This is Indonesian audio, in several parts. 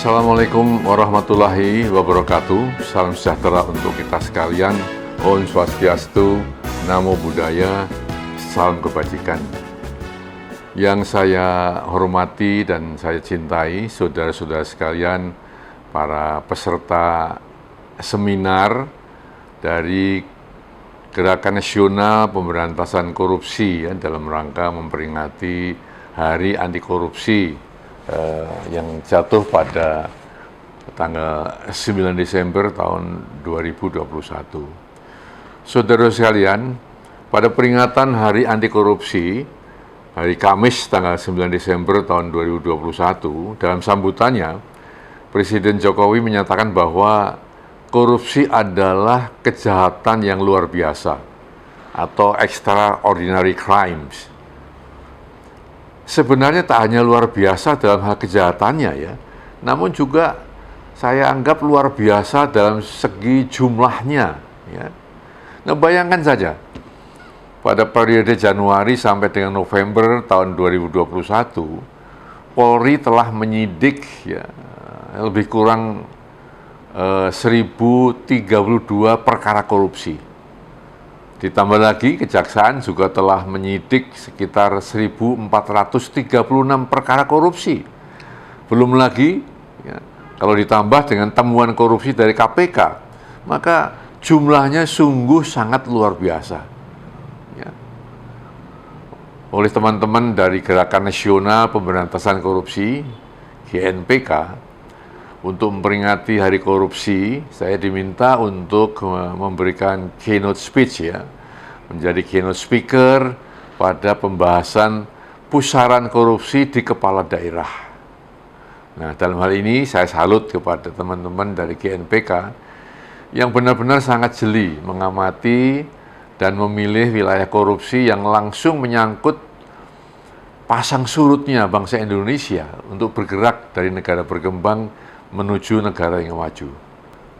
Assalamualaikum warahmatullahi wabarakatuh. Salam sejahtera untuk kita sekalian. Om Swastiastu, Namo Buddhaya, salam kebajikan. Yang saya hormati dan saya cintai, saudara-saudara sekalian, para peserta seminar dari Gerakan Nasional Pemberantasan Korupsi dalam rangka memperingati Hari Anti Korupsi yang jatuh pada tanggal 9 Desember tahun 2021. Saudara sekalian, pada peringatan Hari Anti Korupsi, hari Kamis tanggal 9 Desember tahun 2021, dalam sambutannya, Presiden Jokowi menyatakan bahwa korupsi adalah kejahatan yang luar biasa atau extraordinary crimes. Sebenarnya tak hanya luar biasa dalam hal kejahatannya ya, namun juga saya anggap luar biasa dalam segi jumlahnya ya. Nah, bayangkan saja, pada periode Januari sampai dengan November tahun 2021, Polri telah menyidik ya, lebih kurang 1032 perkara korupsi. Ditambah lagi, Kejaksaan juga telah menyidik sekitar 1436 perkara korupsi. Belum lagi, ya, kalau ditambah dengan temuan korupsi dari KPK, maka jumlahnya sungguh sangat luar biasa. Ya. Oleh teman-teman dari Gerakan Nasional Pemberantasan Korupsi, GNPK, untuk memperingati Hari Korupsi, saya diminta untuk memberikan keynote speech ya, menjadi keynote speaker pada pembahasan pusaran korupsi di kepala daerah. Nah, dalam hal ini saya salut kepada teman-teman dari GNPK yang benar-benar sangat jeli mengamati dan memilih wilayah korupsi yang langsung menyangkut pasang surutnya bangsa Indonesia untuk bergerak dari negara berkembang menuju negara yang maju.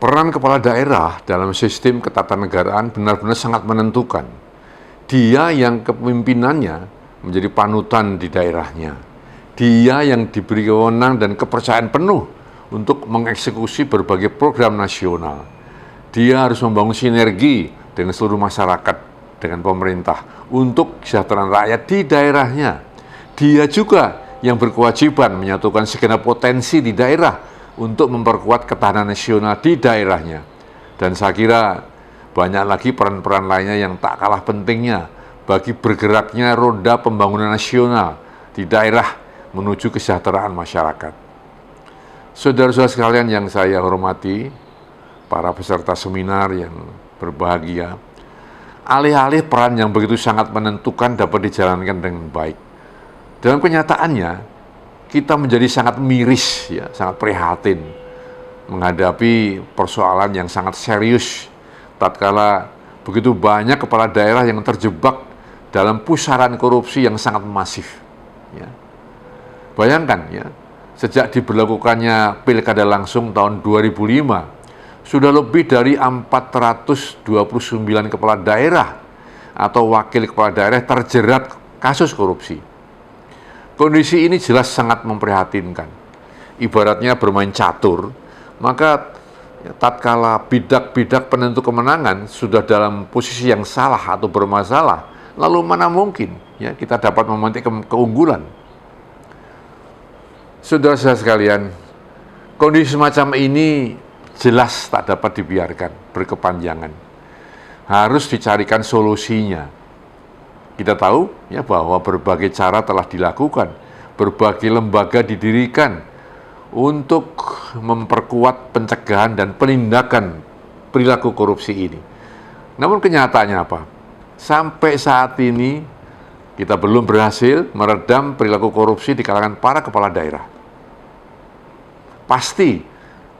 Peran kepala daerah dalam sistem ketatanegaraan benar-benar sangat menentukan. Dia yang kepemimpinannya menjadi panutan di daerahnya. Dia yang diberi wewenang dan kepercayaan penuh untuk mengeksekusi berbagai program nasional. Dia harus membangun sinergi dengan seluruh masyarakat, dengan pemerintah, untuk kesejahteraan rakyat di daerahnya. Dia juga yang berkewajiban menyatukan segenap potensi di daerah untuk memperkuat ketahanan nasional di daerahnya. Dan saya kira banyak lagi peran-peran lainnya yang tak kalah pentingnya bagi bergeraknya roda pembangunan nasional di daerah menuju kesejahteraan masyarakat. Saudara-saudara sekalian yang saya hormati, para peserta seminar yang berbahagia, alih-alih peran yang begitu sangat menentukan dapat dijalankan dengan baik, dalam kenyataannya kita menjadi sangat miris, ya, sangat prihatin menghadapi persoalan yang sangat serius tatkala begitu banyak kepala daerah yang terjebak dalam pusaran korupsi yang sangat masif. Ya. Bayangkan, ya, sejak diberlakukannya pilkada langsung tahun 2005, sudah lebih dari 429 kepala daerah atau wakil kepala daerah terjerat kasus korupsi. Kondisi ini jelas sangat memprihatinkan. Ibaratnya bermain catur, maka tatkala bidak-bidak penentu kemenangan sudah dalam posisi yang salah atau bermasalah, lalu mana mungkin ya kita dapat memetik keunggulan. Saudara-saudara sekalian, kondisi semacam ini jelas tak dapat dibiarkan berkepanjangan. Harus dicarikan solusinya. Kita tahu ya bahwa berbagai cara telah dilakukan, berbagai lembaga didirikan untuk memperkuat pencegahan dan penindakan perilaku korupsi ini. Namun kenyataannya apa? Sampai saat ini kita belum berhasil meredam perilaku korupsi di kalangan para kepala daerah. Pasti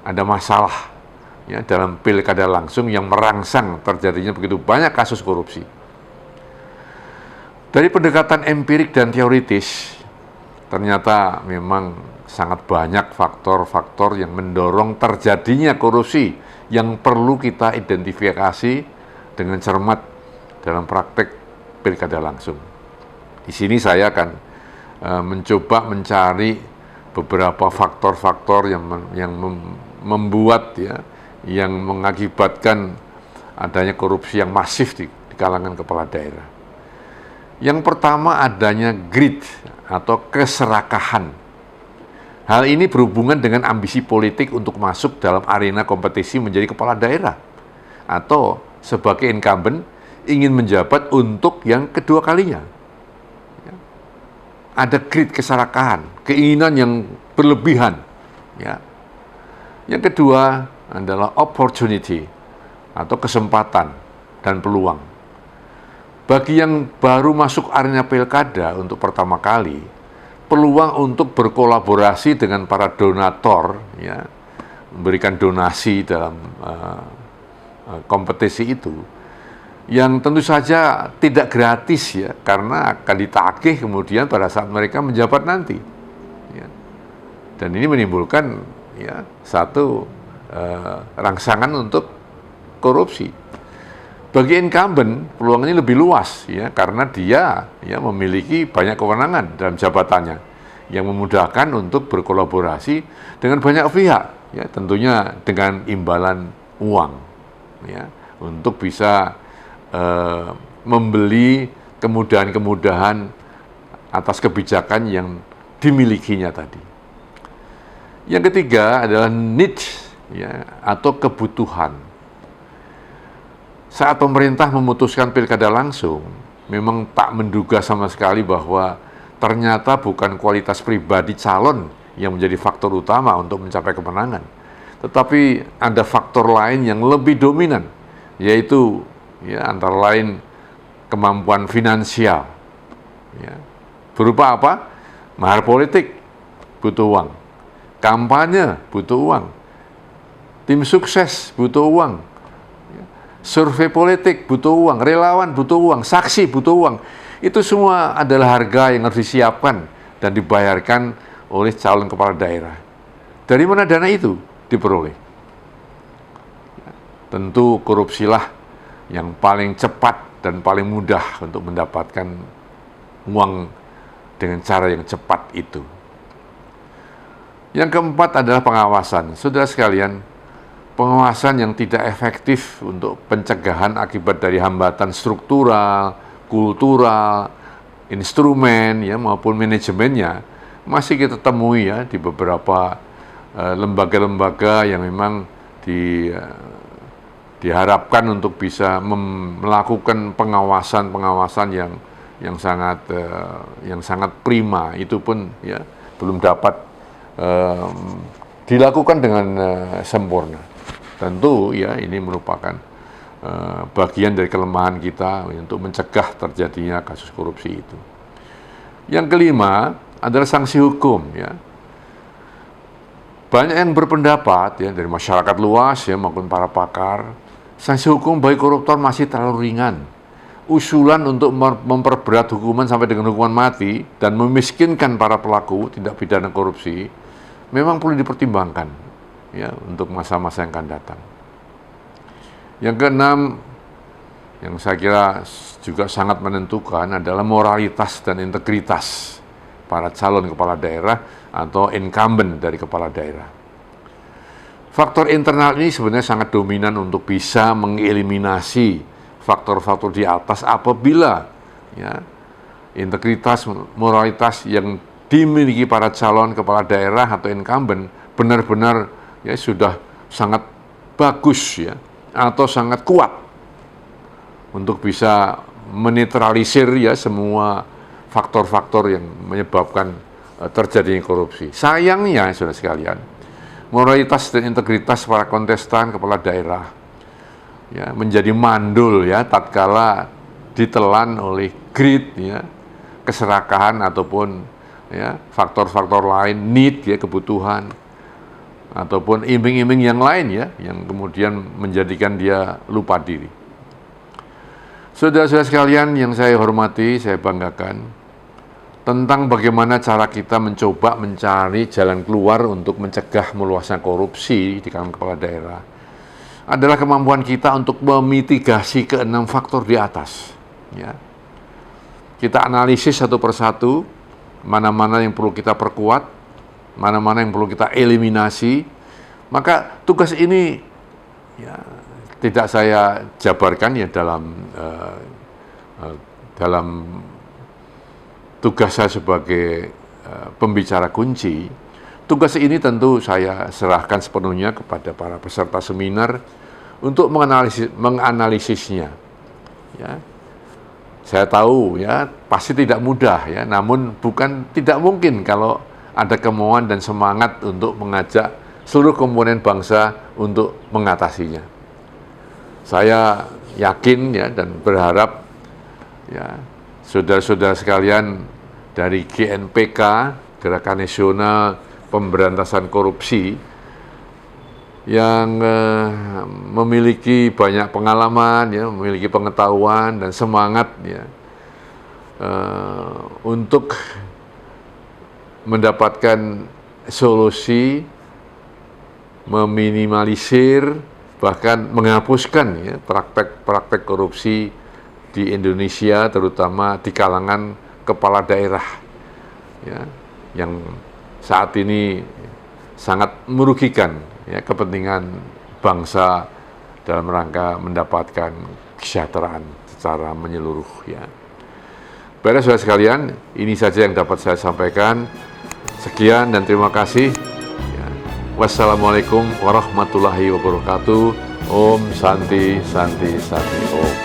ada masalah ya dalam pilkada langsung yang merangsang terjadinya begitu banyak kasus korupsi. Dari pendekatan empirik dan teoritis, ternyata memang sangat banyak faktor-faktor yang mendorong terjadinya korupsi yang perlu kita identifikasi dengan cermat dalam praktek pilkada langsung. Di sini saya akan mencoba mencari beberapa faktor-faktor membuat ya, yang mengakibatkan adanya korupsi yang masif di kalangan kepala daerah. Yang pertama adanya greed atau keserakahan. Hal ini berhubungan dengan ambisi politik untuk masuk dalam arena kompetisi menjadi kepala daerah atau sebagai incumbent ingin menjabat untuk yang kedua kalinya. Ada greed, keserakahan, keinginan yang berlebihan. Ya. Yang kedua adalah opportunity atau kesempatan dan peluang. Bagi yang baru masuk arena pilkada untuk pertama kali, peluang untuk berkolaborasi dengan para donator, ya, memberikan donasi dalam kompetisi itu, yang tentu saja tidak gratis ya, karena akan ditagih kemudian pada saat mereka menjabat nanti. Ya. Dan ini menimbulkan ya satu rangsangan untuk korupsi. Bagi incumbent peluangnya lebih luas ya, karena dia ya memiliki banyak kewenangan dalam jabatannya yang memudahkan untuk berkolaborasi dengan banyak pihak ya, tentunya dengan imbalan uang ya, untuk bisa membeli kemudahan-kemudahan atas kebijakan yang dimilikinya tadi. Yang ketiga adalah need ya, atau kebutuhan. Saat pemerintah memutuskan pilkada langsung, memang tak menduga sama sekali bahwa ternyata bukan kualitas pribadi calon yang menjadi faktor utama untuk mencapai kemenangan, tetapi ada faktor lain yang lebih dominan, yaitu ya, antara lain kemampuan finansial. Ya. Berupa apa? Mahar politik, butuh uang. Kampanye, butuh uang. Tim sukses, butuh uang. Ya. Survei politik, butuh uang. Relawan, butuh uang. Saksi, butuh uang. Itu semua adalah harga yang harus disiapkan dan dibayarkan oleh calon kepala daerah. Dari mana dana itu diperoleh? Ya. Tentu korupsilah yang paling cepat dan paling mudah untuk mendapatkan uang dengan cara yang cepat itu. Yang keempat adalah pengawasan. Saudara sekalian, pengawasan yang tidak efektif untuk pencegahan akibat dari hambatan struktural, kultural, instrumen ya maupun manajemennya masih kita temui ya di beberapa lembaga-lembaga yang memang diharapkan untuk bisa melakukan pengawasan yang sangat prima. Itu pun ya belum dapat dilakukan dengan sempurna. Tentu ya ini merupakan bagian dari kelemahan kita untuk mencegah terjadinya kasus korupsi itu. Yang kelima adalah sanksi hukum ya. Banyak yang berpendapat ya dari masyarakat luas ya maupun para pakar, sanksi hukum bagi koruptor masih terlalu ringan. Usulan untuk memperberat hukuman sampai dengan hukuman mati dan memiskinkan para pelaku tindak pidana korupsi memang perlu dipertimbangkan ya untuk masa-masa yang akan datang. Yang keenam, yang saya kira juga sangat menentukan adalah moralitas dan integritas para calon kepala daerah atau incumbent dari kepala daerah. Faktor internal ini sebenarnya sangat dominan untuk bisa mengeliminasi faktor-faktor di atas apabila ya, integritas, moralitas yang dimiliki para calon kepala daerah atau incumbent benar-benar ya sudah sangat bagus ya atau sangat kuat untuk bisa menetralisir ya semua faktor-faktor yang menyebabkan terjadinya korupsi. Sayangnya saudara sekalian, moralitas dan integritas para kontestan kepala daerah ya menjadi mandul ya tatkala ditelan oleh greed ya, keserakahan ataupun ya faktor-faktor lain, need ya, kebutuhan ataupun iming-iming yang lain ya yang kemudian menjadikan dia lupa diri. Saudara-saudara sekalian yang saya hormati, saya banggakan, tentang bagaimana cara kita mencoba mencari jalan keluar untuk mencegah meluasnya korupsi di kalangan kepala daerah adalah kemampuan kita untuk memitigasi keenam faktor di atas. Ya. Kita analisis satu persatu, mana-mana yang perlu kita perkuat, mana-mana yang perlu kita eliminasi. Maka tugas ini ya, tidak saya jabarkan ya dalam tugas saya sebagai pembicara kunci. Tugas ini tentu saya serahkan sepenuhnya kepada para peserta seminar untuk menganalisisnya. Ya. Saya tahu ya pasti tidak mudah ya, namun bukan tidak mungkin kalau ada kemauan dan semangat untuk mengajak seluruh komponen bangsa untuk mengatasinya. Saya yakin ya dan berharap ya saudara-saudara sekalian dari GNPK, Gerakan Nasional Pemberantasan Korupsi, yang memiliki banyak pengalaman, ya, memiliki pengetahuan dan semangat ya, untuk mendapatkan solusi, meminimalisir, bahkan menghapuskan ya, praktek-praktek korupsi di Indonesia, terutama di kalangan kepala daerah ya, yang saat ini sangat merugikan ya, kepentingan bangsa dalam rangka mendapatkan kesejahteraan secara menyeluruh ya. Baiklah saudara sekalian, ini saja yang dapat saya sampaikan. Sekian dan terima kasih. Ya. Wassalamualaikum warahmatullahi wabarakatuh. Om Santi Santi Santi Om.